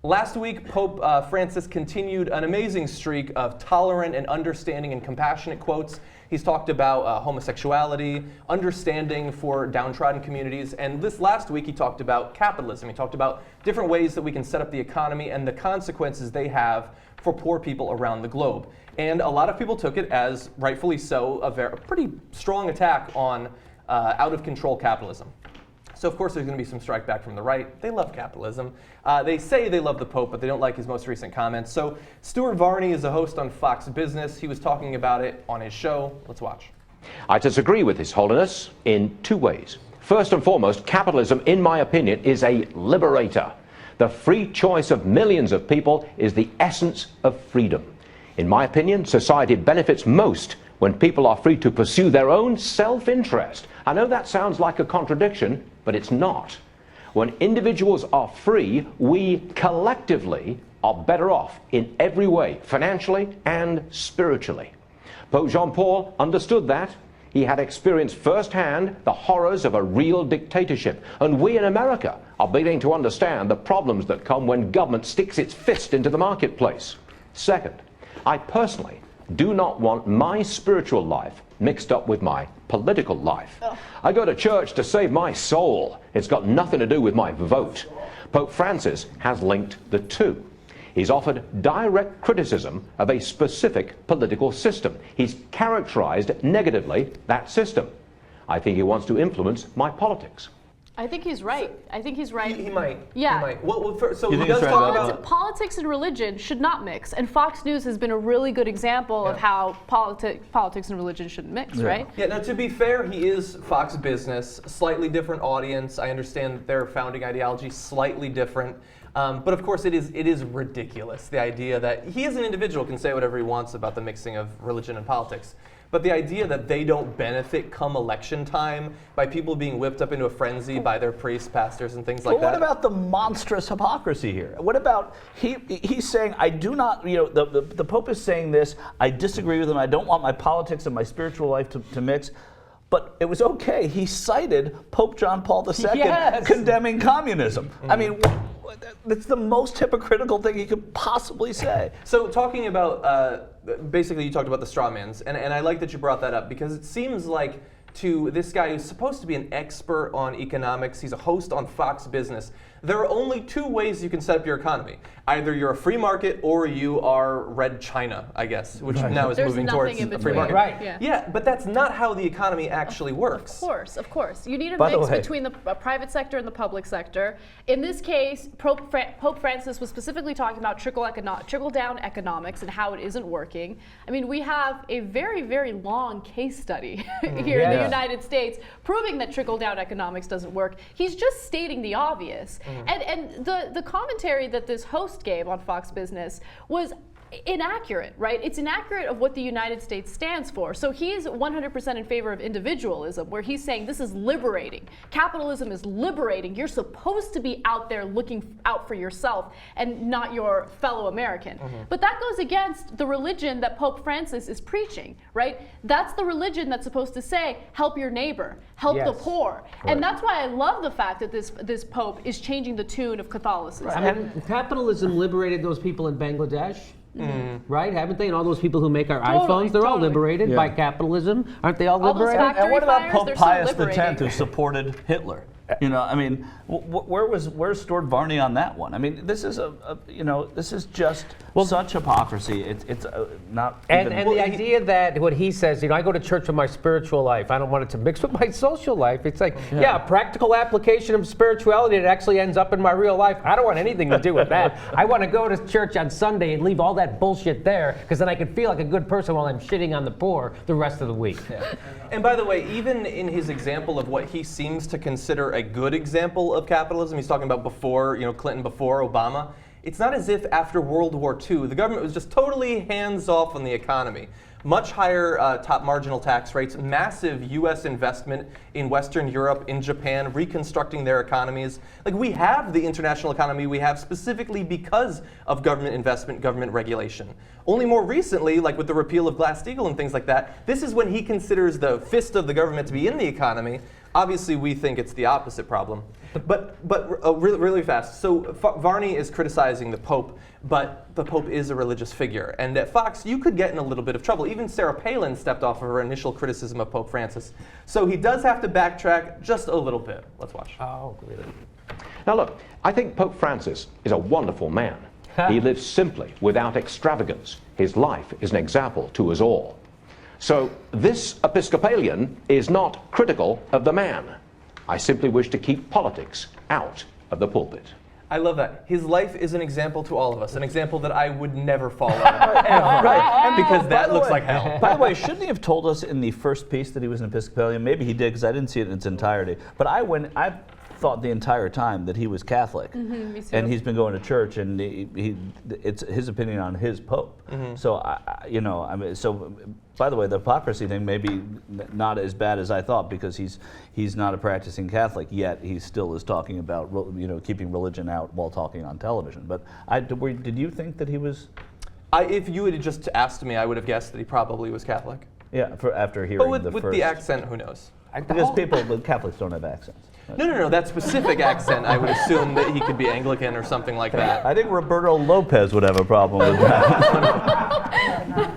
Last week, Pope Francis continued an amazing streak of tolerant and understanding and compassionate quotes. He's talked about homosexuality, understanding for downtrodden communities, and this last week he talked about capitalism. He talked about different ways that we can set up the economy and the consequences they have for poor people around the globe. And a lot of people took it as, rightfully so, a pretty strong attack on out-of-control capitalism. So of course there's going to be some strike back from the right. They love capitalism. They say they love the Pope, but they don't like his most recent comments. So Stuart Varney is a host on Fox Business. He was talking about it on his show. Let's watch. I disagree with His Holiness in two ways. First and foremost, capitalism, in my opinion, is a liberator. The free choice of millions of people is the essence of freedom. In my opinion, society benefits most when people are free to pursue their own self-interest. I know that sounds like a contradiction, but it's not. When individuals are free, we collectively are better off in every way, financially and spiritually. Pope Jean Paul understood that. He had experienced firsthand the horrors of a real dictatorship. And we in America are beginning to understand the problems that come when government sticks its fist into the marketplace. Second, I personally do not want my spiritual life mixed up with my political life. I go to church to save my soul. It's got nothing to do with my vote. Pope Francis has linked the two. He's offered direct criticism of a specific political system. He's characterized negatively that system. I think he wants to influence my politics. I think he's right. I think he's right. He might. Yeah. He might. Well, so You he think does he's talk right about Politics and religion should not mix, and Fox News has been a really good example of how politics and religion shouldn't mix, right? Yeah, now to be fair, he is Fox Business, slightly different audience. I understand that their founding ideology slightly different. But of course it is ridiculous, the idea that he as an individual can say whatever he wants about the mixing of religion and politics. But the idea that they don't benefit come election time by people being whipped up into a frenzy by their priests, pastors, and things like that. What about the monstrous hypocrisy here? What about he's saying, I do not, the Pope is saying this, I disagree with him, I don't want my politics and my spiritual life to mix. But it was okay. He cited Pope John Paul II condemning communism. I mean, that's the most hypocritical thing he could possibly say. So talking about, basically you talked about the straw mans, and I like that you brought that up because it seems like to this guy who's supposed to be an expert on economics, he's a host on Fox Business, there are only two ways you can set up your economy. Either you're a free market or you are Red China, I guess, which now is moving towards a free market. Right. Yeah, but that's not how the economy actually works. Of course. You need a mix between the private sector and the public sector. In this case, Pope Francis was specifically talking about trickle-down economics and how it isn't working. I mean, we have a very, very long case study here in the United States proving that trickle-down economics doesn't work. He's just stating the obvious. And the commentary that this host gave on Fox Business was inaccurate, right? It's inaccurate of what the United States stands for. So he's 100% in favor of individualism, where he's saying this is liberating. Capitalism is liberating. You're supposed to be out there looking out for yourself and not your fellow American. But that goes against the religion that Pope Francis is preaching, right? That's the religion that's supposed to say, help your neighbor, help the poor. And that's why I love the fact that this Pope is changing the tune of Catholicism. And capitalism liberated those people in Bangladesh. Right? Haven't they? And all those people who make our iPhones, they're all liberated by capitalism. Aren't they all liberated? And what about Pope Pius so X, who supported Hitler? I mean, where's Stuart Varney on that one? I mean, this is this is just such hypocrisy. It's not. And the idea that what he says, I go to church for my spiritual life. I don't want it to mix with my social life. It's like, practical application of spirituality that actually ends up in my real life. I don't want anything to do with that. I want to go to church on Sunday and leave all that bullshit there, because then I can feel like a good person while I'm shitting on the poor the rest of the week. And by the way, even in his example of what he seems to consider a good example of capitalism, he's talking about before, Clinton, before Obama, it's not as if after World War II, the government was just totally hands-off on the economy. Much higher top marginal tax rates, massive U.S. investment in Western Europe, in Japan, reconstructing their economies. Like, we have the international economy we have specifically because of government investment, government regulation. Only more recently, like with the repeal of Glass-Steagall and things like that, this is when he considers the fist of the government to be in the economy. Obviously, we think it's the opposite problem. But really fast. So Varney is criticizing the Pope, but the Pope is a religious figure. And at Fox, you could get in a little bit of trouble. Even Sarah Palin stepped off of her initial criticism of Pope Francis. So he does have to backtrack just a little bit. Let's watch. Oh, really? Now look, I think Pope Francis is a wonderful man. He lives simply, without extravagance. His life is an example to us all. So this Episcopalian is not critical of the man. I simply wish to keep politics out of the pulpit. I love that. His life is an example to all of us, an example that I would never follow, ever. Right. Because that looks like hell. By the way, shouldn't he have told us in the first piece that he was an Episcopalian? Maybe he did, because I didn't see it in its entirety. But I thought the entire time that he was Catholic, me too. and he's been going to church, and it's his opinion on his Pope. So so by the way, the hypocrisy thing may be not as bad as I thought, because he's not a practicing Catholic, yet he still is talking about keeping religion out while talking on television. But did you think that he was? If you had just asked me, I would have guessed that he probably was Catholic. Yeah, after hearing But the with first. the accent, who knows? Because Catholics don't have accents. No, that specific accent, I would assume that he could be Anglican or something like that. I think Roberto Lopez would have a problem with that.